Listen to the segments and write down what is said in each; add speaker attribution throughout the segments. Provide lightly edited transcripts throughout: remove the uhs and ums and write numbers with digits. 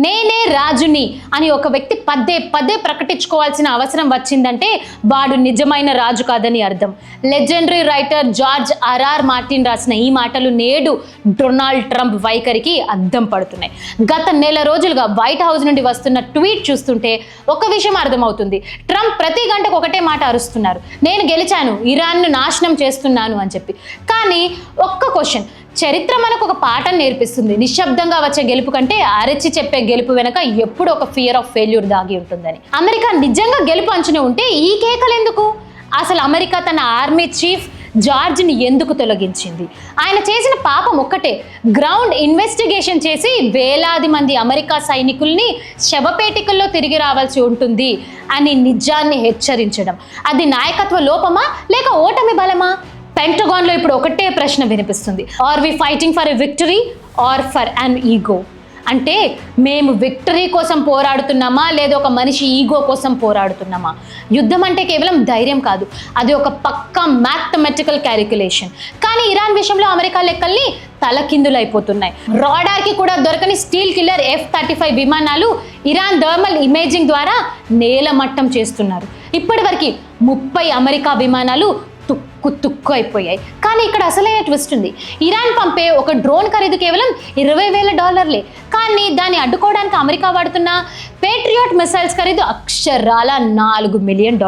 Speaker 1: నేనే రాజుని అని ఒక వ్యక్తి పదే పదే ప్రకటించుకోవాల్సిన అవసరం వచ్చిందంటే వాడు నిజమైన రాజు కాదని అర్థం. Legendary writer George RR Martin రాసిన ఈ మాటలు నేడు డొనాల్డ్ ట్రంప్ వైఖరికి అద్దం పడుతున్నాయి. గత నెల రోజులుగా వైట్ హౌస్ నుండి వస్తున్న ట్వీట్ చూస్తుంటే ఒక విషయం అర్థమవుతుంది. ట్రంప్ ప్రతి గంటకు ఒకటే మాట అరుస్తున్నారు, నేను గెలిచాను, ఇరాన్ను నాశనం చేస్తున్నాను అని చెప్పి. కానీ ఒక్క క్వశ్చన్, చరిత్ర మనకు ఒక పాఠం నేర్పిస్తుంది. నిశ్శబ్దంగా వచ్చే గెలుపు కంటే అరచి చెప్పే గెలుపు వెనక ఎప్పుడు ఒక ఫియర్ ఆఫ్ ఫెయిల్యూర్ దాగి ఉంటుందని. అమెరికా నిజంగా గెలుపు అంచునే ఉంటే ఈ కేకలు ఎందుకు? అసలు అమెరికా తన ఆర్మీ చీఫ్ జార్జ్ని ఎందుకు తొలగించింది? ఆయన చేసిన పాపం ఒక్కటే, గ్రౌండ్ ఇన్వెస్టిగేషన్ చేసి వేలాది మంది అమెరికా సైనికుల్ని శవపేటికల్లో తిరిగి రావాల్సి ఉంటుంది అని నిజాన్ని హెచ్చరించడం. అది నాయకత్వ లోపమా లేక ఓటమి బలమా? పెంటగాన్లో ఇప్పుడు ఒకటే ప్రశ్న వినిపిస్తుంది, are we fighting for a victory or for an ego? అంటే మేము విక్టరీ కోసం పోరాడుతున్నామా లేదా ఒక మనిషి ఈగో కోసం పోరాడుతున్నామా? యుద్ధం అంటే కేవలం ధైర్యం కాదు, అది ఒక పక్కా మ్యాథమెటికల్ క్యాలిక్యులేషన్. కానీ ఇరాన్ విషయంలో అమెరికా లెక్కల్ని తలకిందులైపోతున్నాయి. రాడార్కి కూడా దొరకని స్టీల్ కిల్లర్ F-35 విమానాలు ఇరాన్ థర్మల్ ఇమేజింగ్ ద్వారా నేలమట్టం చేస్తున్నారు. ఇప్పటివరకు 30 అమెరికా విమానాలు తుక్కు అయిపోయాయి. కానీ ఇక్కడ అసలైన ట్విస్ట్ ఉంది. ఇరాన్ పంపే ఒక డ్రోన్ ఖరీదు కేవలం $20,000. కానీ దాన్ని అడ్డుకోవడానికి అమెరికా వాడుతున్న పేట్రియాట్ మిసైల్స్ ఖరీదు అక్షరాల $4 మిలియన్.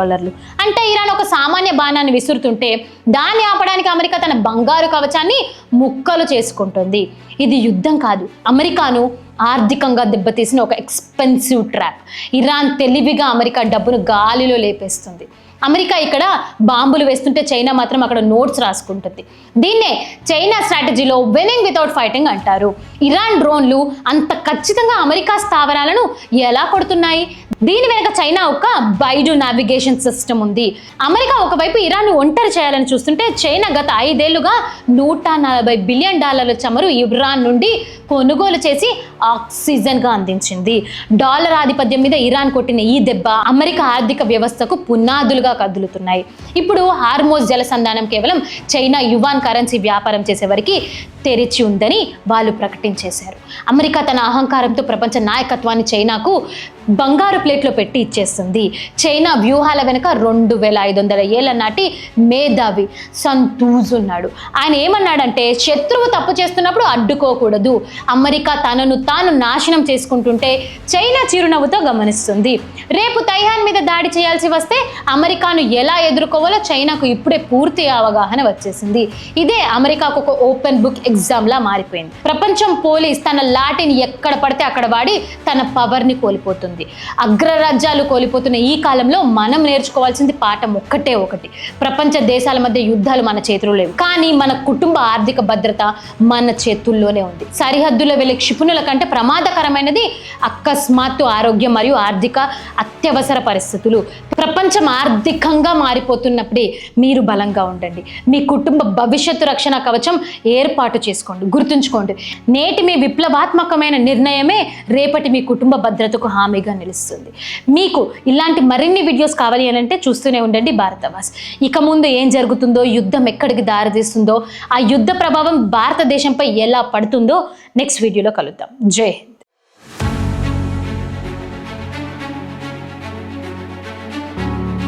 Speaker 1: అంటే ఇరాన్ ఒక సామాన్య బాణాన్ని విసురుతుంటే దాన్ని ఆపడానికి అమెరికా తన బంగారు కవచాన్ని ముక్కలు చేసుకుంటుంది. ఇది యుద్ధం కాదు, అమెరికాను ఆర్థికంగా దెబ్బతీసిన ఒక ఎక్స్పెన్సివ్ ట్రాప్. ఇరాన్ తెలివిగా అమెరికా డబ్బును గాలిలో లేపేస్తుంది. అమెరికా ఇక్కడ బాంబులు వేస్తుంటే చైనా మాత్రం అక్కడ నోట్స్ రాసుకుంటుంది. దీన్నే చైనా స్ట్రాటజీలో విన్నింగ్ వితౌట్ ఫైటింగ్ అంటారు. ఇరాన్ డ్రోన్లు అంత ఖచ్చితంగా అమెరికా స్థావరాలను ఎలా కొడుతున్నాయి? దీని వెనక చైనా ఒక బైడు నావిగేషన్ సిస్టమ్ ఉంది. అమెరికా ఒకవైపు ఇరాన్ను ఒంటరి చేయాలని చూస్తుంటే చైనా గత 5 ఏళ్లుగా $140 బిలియన్ చమురు ఇరాన్ నుండి కొనుగోలు చేసి ఆక్సిజన్గా అందించింది. డాలర్ ఆధిపత్యం మీద ఇరాన్ కొట్టిన ఈ దెబ్బ అమెరికా ఆర్థిక వ్యవస్థకు పునాదులుగా కదులుతున్నాయి. ఇప్పుడు హార్మోజ్ జలసంధానం కేవలం చైనా యువాన్ కరెన్సీ వ్యాపారం చేసేవారికి తెరిచి ఉందని వాళ్ళు ప్రకటించేశారు. అమెరికా తన అహంకారంతో ప్రపంచ నాయకత్వాన్ని చైనాకు బంగారు ప్లేట్లో పెట్టి ఇచ్చేస్తుంది. చైనా వ్యూహాల వెనుక 2500 ఏళ్ల నాటి మేధావి సంతూజ్ ఉన్నాడు. ఆయన ఏమన్నాడంటే, శత్రువు తప్పు చేస్తున్నప్పుడు అడ్డుకోకూడదు. అమెరికా తనను తాను నాశనం చేసుకుంటుంటే చైనా చిరునవ్వుతో గమనిస్తుంది. రేపు తైవాన్ మీద దాడి చేయాల్సి వస్తే అమెరికాను ఎలా ఎదుర్కోవాలో చైనాకు ఇప్పుడే పూర్తి అవగాహన వచ్చేసింది. ఇదే అమెరికాకు ఒక ఓపెన్ బుక్ ఎగ్జామ్లా మారిపోయింది. ప్రపంచం పోలీస్ తన లాఠీని ఎక్కడ పడితే అక్కడ వాడి తన పవర్ని కోల్పోతుంది. అగ్రరాజ్యాలు కోల్పోతున్న ఈ కాలంలో మనం నేర్చుకోవాల్సింది పాఠం ఒకటి, ప్రపంచ దేశాల మధ్య యుద్ధాలు మన చేతుల్లో లేవు, కానీ మన కుటుంబ ఆర్థిక భద్రత మన చేతుల్లోనే ఉంది. సరిహద్దులో వెళ్ళే క్షిపణుల కంటే ప్రమాదకరమైనది అకస్మాత్తు ఆరోగ్యం మరియు ఆర్థిక అత్యవసర పరిస్థితులు. ప్రపంచం ఆర్థికంగా మారిపోతున్నప్పుడే మీరు బలంగా ఉండండి. మీ కుటుంబ భవిష్యత్తు రక్షణ కవచం ఏర్పాటు చేసుకోండి. గుర్తుంచుకోండి, నేటి మీ విప్లవాత్మకమైన నిర్ణయమే రేపటి మీ కుటుంబ భద్రతకు హామీగా నిలుస్తుంది. మీకు ఇలాంటి మరిన్ని వీడియోస్ కావాలి అని అంటే చూస్తూనే ఉండండి భారతవాస్. ఇక ముందు ఏం జరుగుతుందో, యుద్ధం ఎక్కడికి దారితీస్తుందో, ఆ యుద్ధ ప్రభావం భారతదేశంపై ఎలా పడుతుందో నెక్స్ట్ వీడియోలో కలుద్దాం. జై హింద్.